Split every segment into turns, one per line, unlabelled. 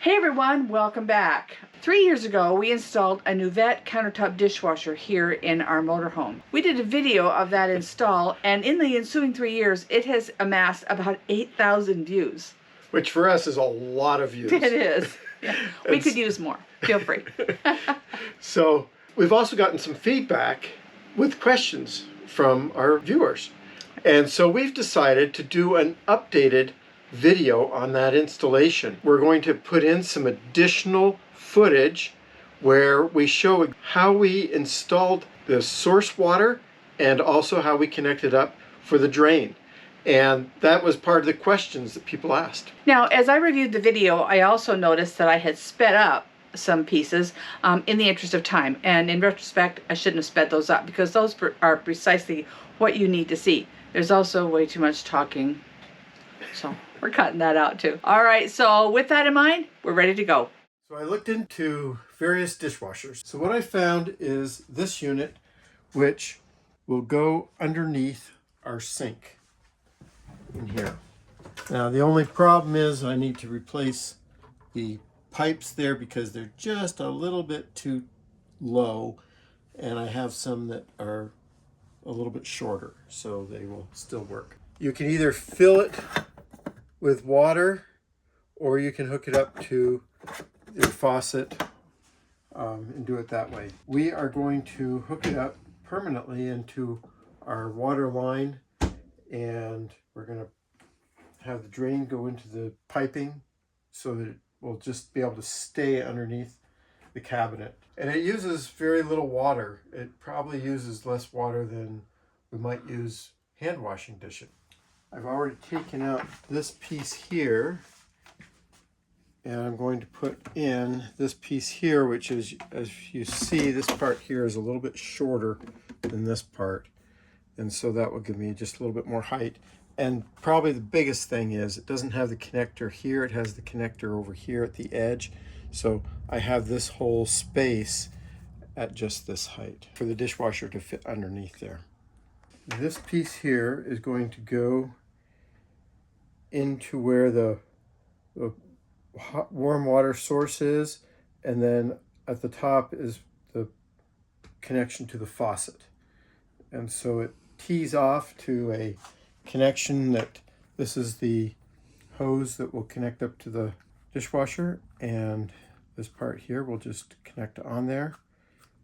Hey everyone, welcome back. 3 years ago, we installed a Nuvete Countertop Dishwasher here in our motorhome. We did a video of that install, and in the ensuing 3 years, it has amassed about 8,000 views.
Which for us is a lot of views.
It is. Yeah. We could use more. Feel free.
So we've also gotten some feedback with questions from our viewers. And so we've decided to do an updated video on that installation. We're going to put in some additional footage where we show how we installed the source water and also how we connected up for the drain. And that was part of the questions that people asked.
Now, as I reviewed the video, I also noticed that I had sped up some pieces in the interest of time. And in retrospect, I shouldn't have sped those up because those are precisely what you need to see. There's also way too much talking. So we're cutting that out too. All right, so with that in mind, we're ready to go.
So I looked into various dishwashers. So what I found is this unit, which will go underneath our sink in here. Now the only problem is I need to replace the pipes there because they're just a little bit too low, and I have some that are a little bit shorter, so they will still work. You can either fill it with water or you can hook it up to your faucet and do it that way. We are going to hook it up permanently into our water line, and we're going to have the drain go into the piping so that it will just be able to stay underneath the cabinet. And it uses very little water. It probably uses less water than we might use hand washing dishes. I've already taken out this piece here, and I'm going to put in this piece here, which is, as you see, this part here is a little bit shorter than this part, and so that will give me just a little bit more height. And probably the biggest thing is it doesn't have the connector here, it has the connector over here at the edge, so I have this whole space at just this height for the dishwasher to fit underneath there. This piece here is going to go into where the hot, warm water source is, and then at the top is the connection to the faucet. And so it tees off to a connection that this is the hose that will connect up to the dishwasher, and this part here will just connect on there.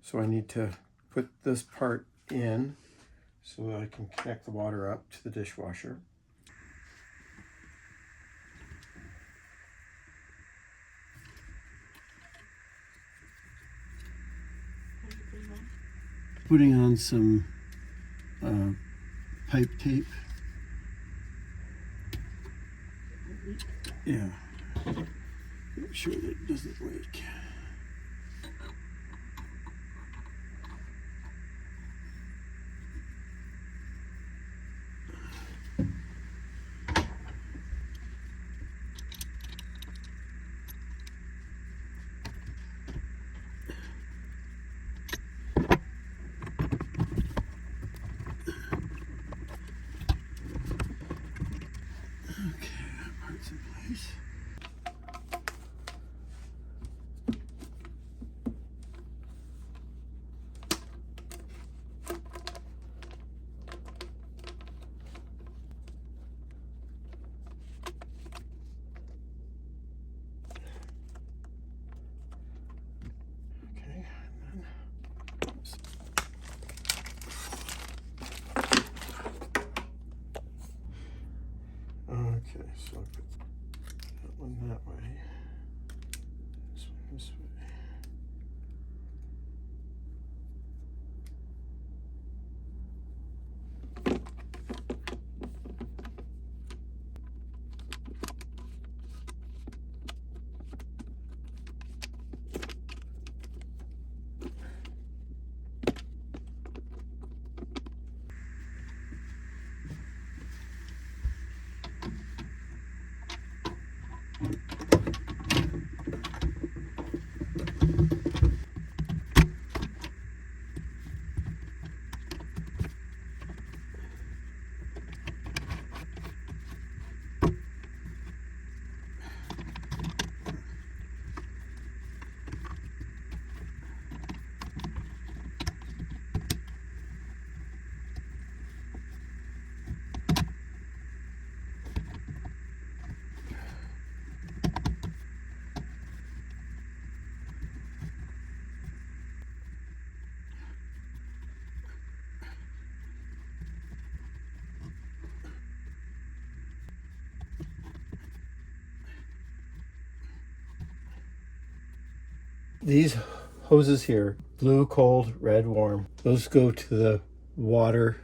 So I need to put this part in so that I can connect the water up to the dishwasher. Putting on some pipe tape. Yeah, make sure that it doesn't leak. In place. Okay, so I put that one that way, this one this way. these hoses here, blue, cold, red, warm, those go to the water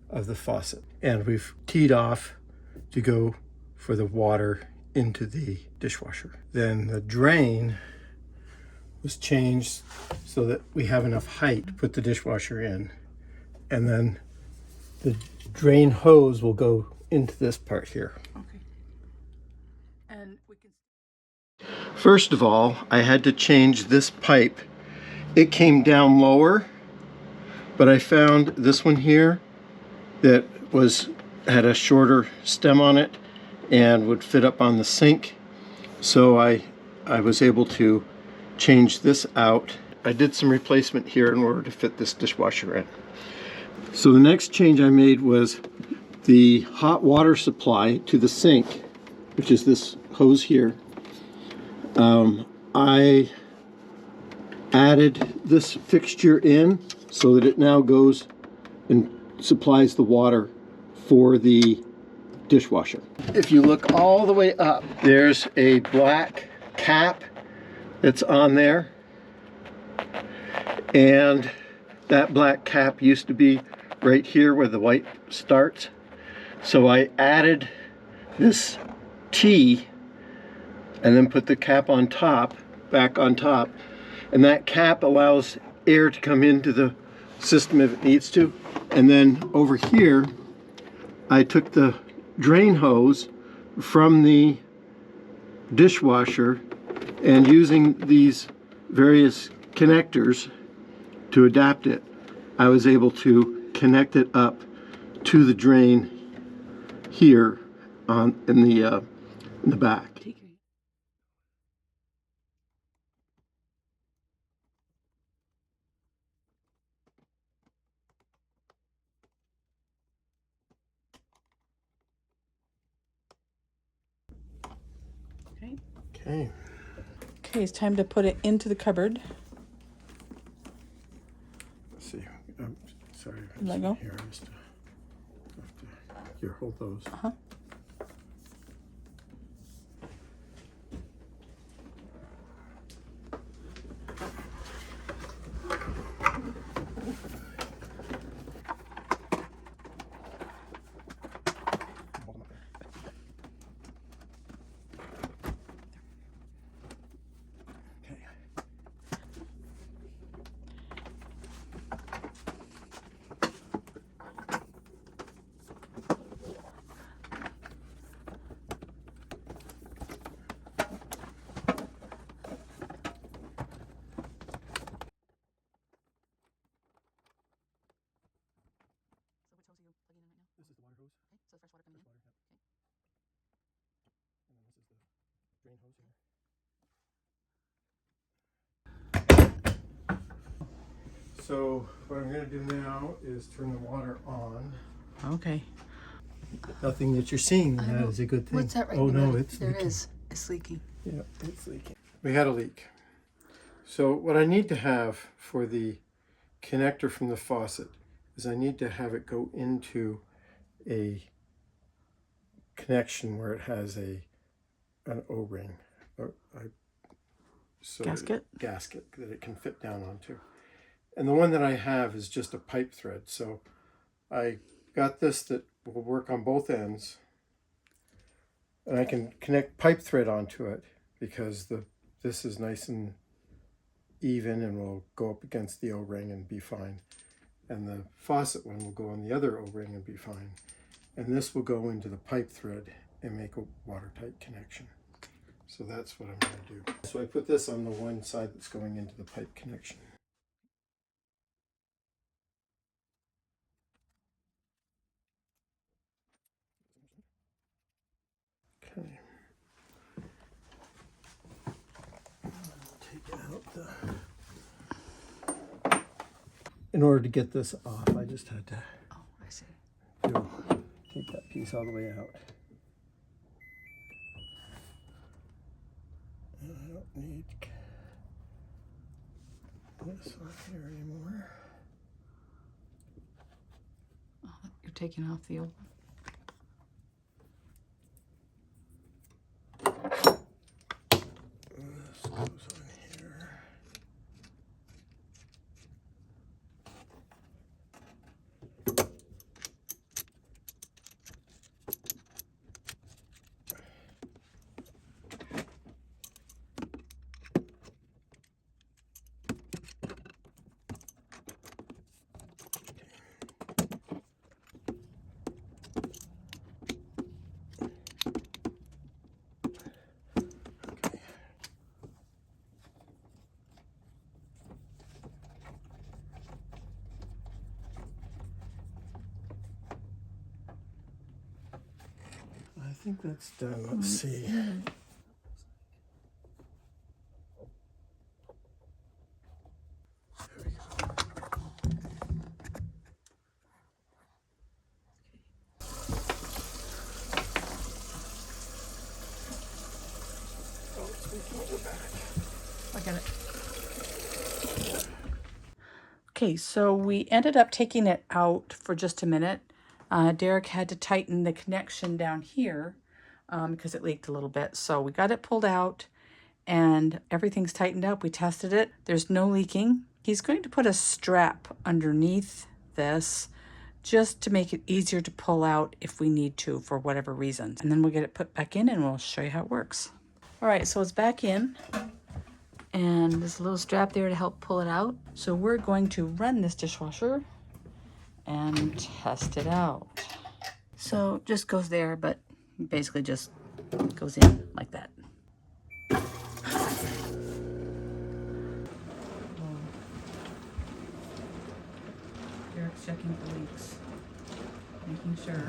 of the faucet. And we've teed off to go for the water into the dishwasher. Then the drain was changed so that we have enough height to put the dishwasher in. And then the drain hose will go into this part here.
Okay. And we can...
First of all, I had to change this pipe. It came down lower, but I found this one here that had a shorter stem on it and would fit up on the sink. So I was able to change this out. I did some replacement here in order to fit this dishwasher in. So the next change I made was the hot water supply to the sink, which is this hose here. I added this fixture in so that it now goes and supplies the water for the dishwasher. If you look all the way up, there's a black cap that's on there, and that black cap used to be right here where the white starts. So I added this T and then put the cap on top, back on top, and that cap allows air to come into the system if it needs to. And then over here I took the drain hose from the dishwasher, and using these various connectors to adapt it, I was able to connect it up to the drain here in the back.
Okay.
Okay.
Okay, it's time to put it into the cupboard.
Let's see. I'm sorry.
Let go.
Here, I just have to. Here, hold those.
Uh-huh.
This is the water hose.
Okay, so the fresh water coming in.
Fresh water, yep.
Okay.
And then this is the drain hose here. So what I'm going to do now is turn the water on.
Okay.
Nothing that you're seeing that is a good thing.
What's that right
Oh
in the
no,
middle?
it's
There
leaking.
is. It's leaking.
Yeah, it's leaking. We had a leak. So what I need to have for the connector from the faucet is I need to have it go into a connection where it has an O-ring,
Gasket?
Gasket that it can fit down onto. And the one that I have is just a pipe thread. So I got this that will work on both ends, and I can connect pipe thread onto it because this is nice and even and will go up against the O-ring and be fine. And the faucet one will go on the other O-ring and be fine. And this will go into the pipe thread and make a watertight connection. So that's what I'm going to do. So I put this on the one side that's going into the pipe connection. Okay. Take out in order to get this off, I just had to
I see.
take that piece all the way out. I don't need this on here anymore.
Oh, you're taking off the old one.
This goes on here. think that's done. Let's see.
I got it. Okay, so we ended up taking it out for just a minute. Derek had to tighten the connection down here because it leaked a little bit. So we got it pulled out and everything's tightened up. We tested it. There's no leaking. He's going to put a strap underneath this just to make it easier to pull out if we need to for whatever reasons. And then we'll get it put back in and we'll show you how it works. All right, so it's back in. And there's a little strap there to help pull it out. So we're going to run this dishwasher and test it out. So it just goes there, but basically just goes in like that. Derek's checking the leaks, making sure.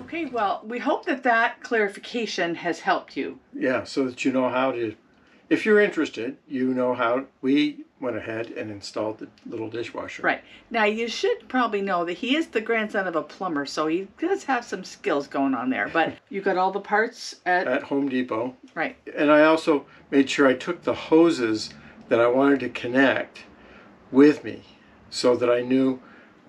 Okay, well, we hope that that clarification has helped you.
Yeah, so that you know how to, if you're interested, you know how we went ahead and installed the little dishwasher.
Right. Now, you should probably know that he is the grandson of a plumber, so he does have some skills going on there. But you got all the parts
At Home Depot.
Right.
And I also made sure I took the hoses that I wanted to connect with me so that I knew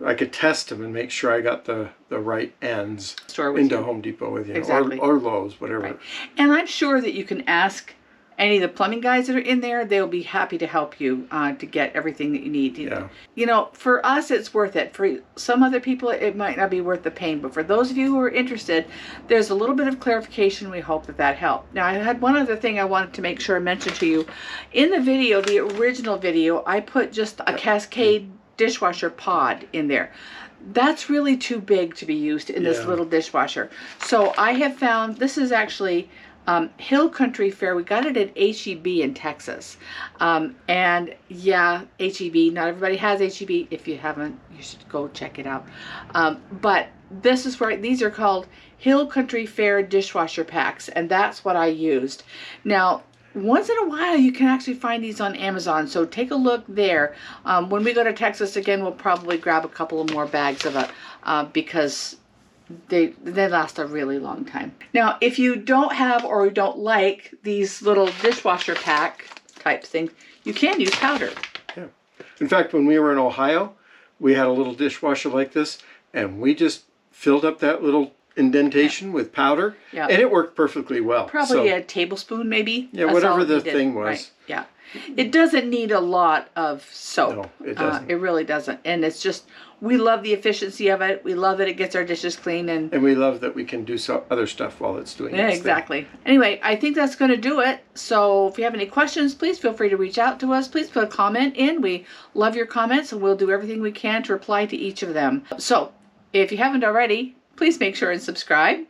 I could test them and make sure I got the right ends into Home Depot with you.
Exactly.
Or Lowe's, whatever.
Right. And I'm sure that you can ask any of the plumbing guys that are in there. They'll be happy to help you to get everything that you need.
Yeah.
You know, for us, it's worth it. For some other people, it might not be worth the pain. But for those of you who are interested, there's a little bit of clarification. We hope that that helped. Now, I had one other thing I wanted to make sure I mentioned to you. In the video, the original video, I put just a Cascade dishwasher pod in there. That's really too big to be used in this little dishwasher. So I have found, this is actually Hill Country Fair. We got it at H-E-B in Texas. And yeah, H-E-B, not everybody has H-E-B. If you haven't, you should go check it out. But this is where, these are called Hill Country Fair dishwasher packs, and that's what I used. Now, once in a while, you can actually find these on Amazon, so take a look there. When we go to Texas again, we'll probably grab a couple of more bags of it because they last a really long time. Now, if you don't have or you don't like these little dishwasher pack type things, you can use powder.
Yeah. In fact, when we were in Ohio, we had a little dishwasher like this, and we just filled up that little indentation with powder, and it worked perfectly well.
Probably a tablespoon, maybe.
Yeah, whatever the thing was.
Right. Yeah, it doesn't need a lot of soap.
No, it doesn't.
It really doesn't, and it's just, we love the efficiency of it. We love that it gets our dishes clean, and
we love that we can do other stuff while it's doing its
exactly.
thing.
Anyway, I think that's going to do it. So if you have any questions, please feel free to reach out to us. Please put a comment in. We love your comments, and we'll do everything we can to reply to each of them. So if you haven't already, please make sure and subscribe.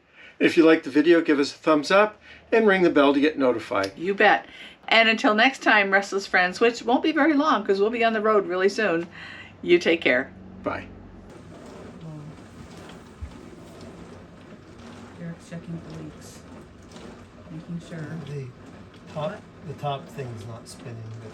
If you like the video, give us a thumbs up and ring the bell to get notified.
You bet. And until next time, Restless friends, which won't be very long because we'll be on the road really soon, you take care.
Bye.
Derek's checking the leaks, making sure.
The top thing's not spinning, but